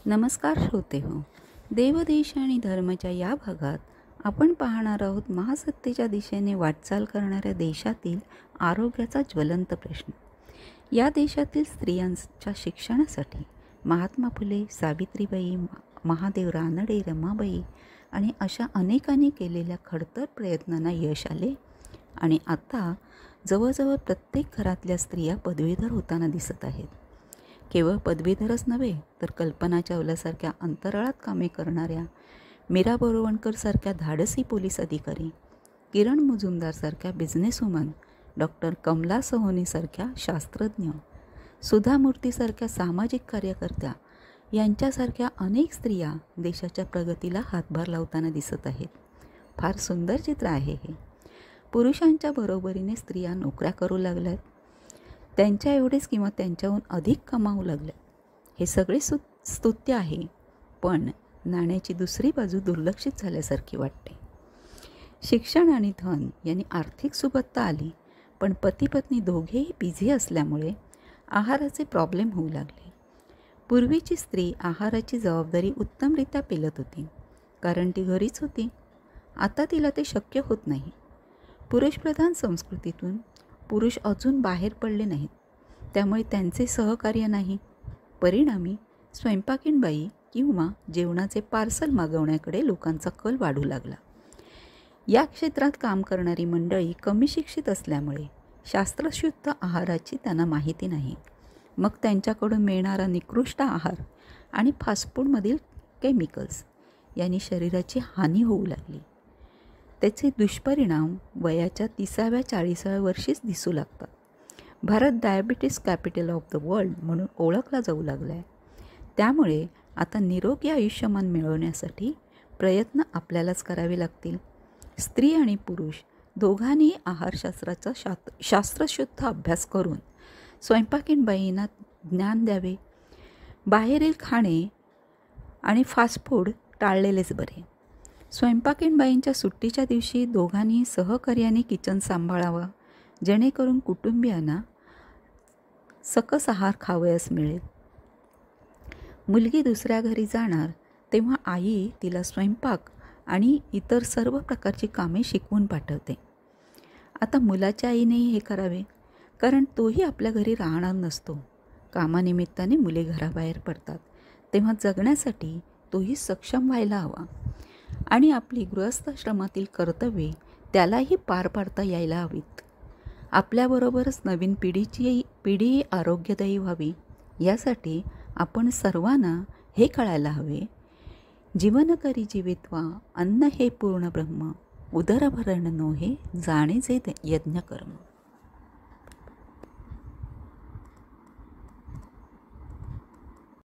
नमस्कार श्रोते हो. देवदेश आणि धर्माच्या या भागात आपण पाहणार आहोत महासत्तेच्या दिशेने वाटचाल करणाऱ्या देशातील आरोग्याचा ज्वलंत प्रश्न. या देशातील स्त्रियांच्या शिक्षणासाठी महात्मा फुले, सावित्रीबाई, महादेव रानडे, रमाबाई आणि अशा अनेकांनी केलेल्या खडतर प्रयत्नांना यश आले आणि आता जवळजवळ प्रत्येक घरातल्या स्त्रिया पदवीधर होताना दिसत आहेत. केवळ पदवीधरच नव्हे तर कल्पना चावलासारख्या अंतराळात कामे करणाऱ्या, मीरा बोरवणकरसारख्या धाडसी पोलीस अधिकारी, किरण मुजुमदारसारख्या बिझनेसवुमन, डॉक्टर कमला सोहोनीसारख्या शास्त्रज्ञ, सुधा मूर्तीसारख्या सामाजिक कार्यकर्त्या यांच्यासारख्या अनेक स्त्रिया देशाच्या प्रगतीला हातभार लावताना दिसत आहेत. फार सुंदर चित्र आहे हे. पुरुषांच्या बरोबरीने स्त्रिया नोकऱ्या करू लागल्यात, त्यांच्या एवढेच किंवा त्यांच्याहून अधिक कमावू लागले. हे सगळे स्तुत्य आहे, पण नाण्याची दुसरी बाजू दुर्लक्षित झाल्यासारखी वाटते. शिक्षण आणि धन यांनी आर्थिक सुबत्ता आली, पण पती पत्नी दोघेही बिझी असल्यामुळे आहाराचे प्रॉब्लेम होऊ लागले. पूर्वीची स्त्री आहाराची जबाबदारी उत्तमरित्या पेलत होती, कारण ती घरीच होती. आता तिला ते शक्य होत नाही. पुरुषप्रधान संस्कृतीतून पुरुष अजून बाहेर पडले नाहीत, त्यामुळे त्यांचे सहकार्य नाही. परिणामी स्वयंपाकीण बाई किंवा जेवणाचे पार्सल मागवण्याकडे लोकांचा कल वाढू लागला. या क्षेत्रात काम करणारी मंडळी कमी शिक्षित असल्यामुळे शास्त्रशुद्ध आहाराची त्यांना माहिती नाही. मग त्यांच्याकडून मिळणारा निकृष्ट आहार आणि फास्टफूडमधील केमिकल्स यांनी शरीराची हानी होऊ लागली. त्याचे दुष्परिणाम वयाच्या 30व्या-40व्या वर्षीच दिसू लागतात. Bharat diabetes capital of the world म्हणून ओळखला जाऊ लागला आहे. त्यामुळे आता निरोगी आयुष्यमान मिळवण्यासाठी प्रयत्न आपल्यालाच करावे लागतील. स्त्री आणि पुरुष दोघांनी आहारशास्त्राचा शास्त्रशुद्ध अभ्यास करून स्वयंपाकीण बाईंना ज्ञान द्यावे. बाहेरील खाणे आणि फास्टफूड टाळलेलेच बरे. स्वयंपाकीण बाईंच्या सुट्टीच्या दिवशी दोघांनी सहकार्याने किचन सांभाळावा, जेणेकरून कुटुंबियांना सकस आहार खावयास मिळेल. मुलगी दुसऱ्या घरी जाणार तेव्हा आई तिला स्वयंपाक आणि इतर सर्व प्रकारची कामे शिकवून पाठवते. आता मुलाच्या आईनेही हे करावे, कारण तोही आपल्या घरी राहणार नसतो. कामानिमित्ताने मुले घराबाहेर पडतात, तेव्हा जगण्यासाठी तोही सक्षम व्हायला हवा आणि आपली गृहस्थाश्रमातील कर्तव्ये त्यालाही पार पाडता यायला हवीत. आपल्याबरोबरच नवीन पिढी आरोग्यदायी व्हावी, यासाठी आपण सर्वांना हे कळायला हवे. जीवन करी जीवित्वा अन्न हे पूर्ण ब्रह्म, उदरभरण नो हे जाणे जे यज्ञकर्म.